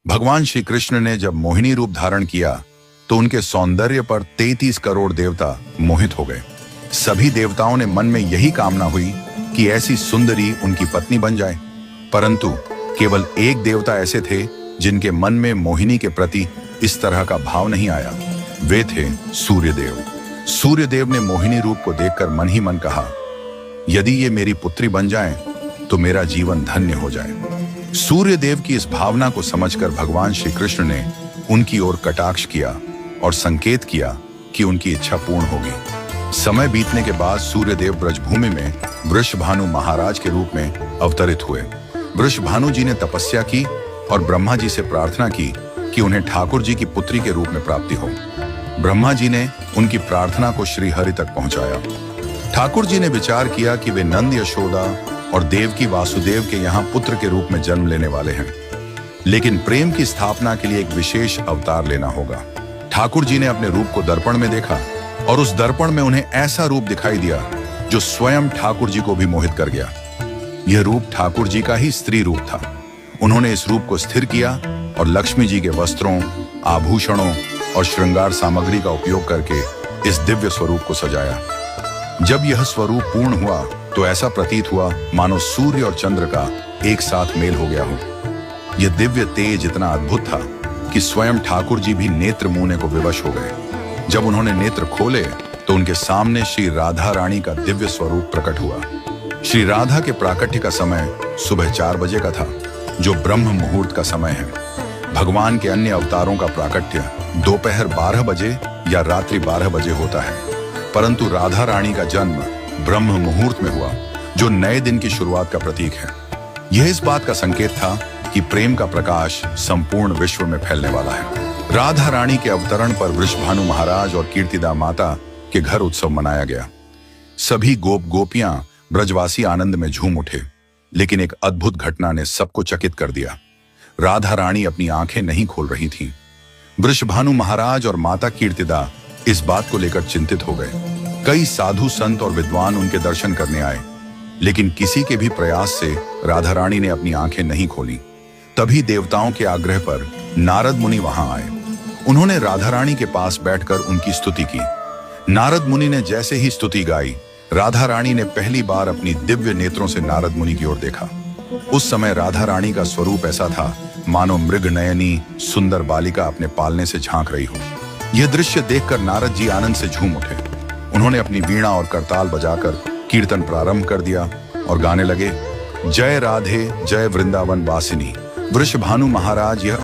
भगवान श्री कृष्ण ने जब मोहिनी रूप धारण किया तो उनके सौंदर्य पर 33 करोड़ देवता मोहित हो गए। सभी देवताओं ने मन में यही कामना हुई कि ऐसी सुंदरी उनकी पत्नी बन जाए, परंतु केवल एक देवता ऐसे थे जिनके मन में मोहिनी के प्रति इस तरह का भाव नहीं आया। वे थे सूर्यदेव। सूर्यदेव ने मोहिनी रूप को देखकर मन ही मन कहा, यदि ये मेरी पुत्री बन जाए तो मेरा जीवन धन्य हो जाए। सूर्यदेव की इस भावना को समझकर भगवान श्री कृष्ण ने उनकी ओर कटाक्ष किया और संकेत किया कि उनकी इच्छा पूर्ण होगी। समय बीतने के बाद सूर्यदेव ब्रजभूमि में वृषभानु महाराज के रूप में अवतरित हुए। वृषभानु जी ने तपस्या की और ब्रह्मा जी से प्रार्थना की कि उन्हें ठाकुर जी की पुत्री के रूप में प्राप्ति हो। ब्रह्मा जी ने उनकी प्रार्थना को श्री हरि तक पहुंचाया। ठाकुर जी ने विचार किया कि वे नंद यशोदा और देवकी वासुदेव के यहाँ पुत्र के रूप में जन्म लेने वाले हैं, लेकिन प्रेम की स्थापना के लिए एक विशेष अवतार लेना होगा। ठाकुर जी ने अपने रूप को दर्पण में देखा और उस दर्पण में उन्हें ऐसा रूप दिखाई दिया जो स्वयं ठाकुर जी को भी मोहित कर गया। यह रूप ठाकुर जी का ही स्त्री रूप था। उन्होंने इस रूप को स्थिर किया और लक्ष्मी जी के वस्त्रों, आभूषणों और श्रृंगार सामग्री का उपयोग करके इस दिव्य स्वरूप को सजाया। जब यह स्वरूप पूर्ण हुआ तो ऐसा प्रतीत हुआ मानो सूर्य और चंद्र का एक साथ मेल हो गया हो। यह दिव्य तेज इतना अद्भुत था कि स्वयं ठाकुर जी भी नेत्र मूने को विवश हो गए। जब उन्होंने नेत्र खोले तो उनके सामने श्री राधा रानी का दिव्य स्वरूप प्रकट हुआ। श्री राधा के प्राकट्य का समय सुबह 4 बजे का था, जो ब्रह्म मुहूर्त का समय है। भगवान के अन्य अवतारों का प्राकट्य दोपहर 12 बजे या रात्रि 12 बजे होता है, परंतु राधा रानी का जन्म ब्रह्म मुहूर्त में हुआ, जो नए दिन की शुरुआत का प्रतीक है। यह इस बात का संकेत था कि प्रेम का प्रकाश संपूर्ण विश्व में फैलने वाला है। राधा रानी के अवतरण पर वृषभानु महाराज और कीर्तिदा माता के घर उत्सव मनाया गया। सभी गोप गोपियां ब्रजवासी आनंद में झूम उठे, लेकिन एक अद्भुत घटना ने सबको चकित कर दिया। राधा रानी अपनी आंखें नहीं खोल रही थीं। वृषभानु महाराज और माता कीर्तिदा इस बात को लेकर चिंतित हो गए। कई साधु संत और विद्वान उनके दर्शन करने आए, लेकिन किसी के भी प्रयास से राधा रानी ने अपनी आंखें नहीं खोली। तभी देवताओं के आग्रह पर नारद मुनि वहां आए। उन्होंने राधा रानी के पास बैठकर उनकी स्तुति की। नारद मुनि ने जैसे ही स्तुति गाई, राधा रानी ने पहली बार अपनी दिव्य नेत्रों से नारद मुनि की ओर देखा। उस समय राधा रानी का स्वरूप ऐसा था मानो मृग नयनी सुंदर बालिका अपने पालने से झांक रही हो। यह दृश्य देखकर नारद जी आनंद से झूम उठे। उन्होंने अपनी वीणा और करताल बजाकर कीर्तन प्रारंभ कर दिया और गाने लगे, जय राधे जय वृंदावन वासिनी। वृषभानु महाराज यह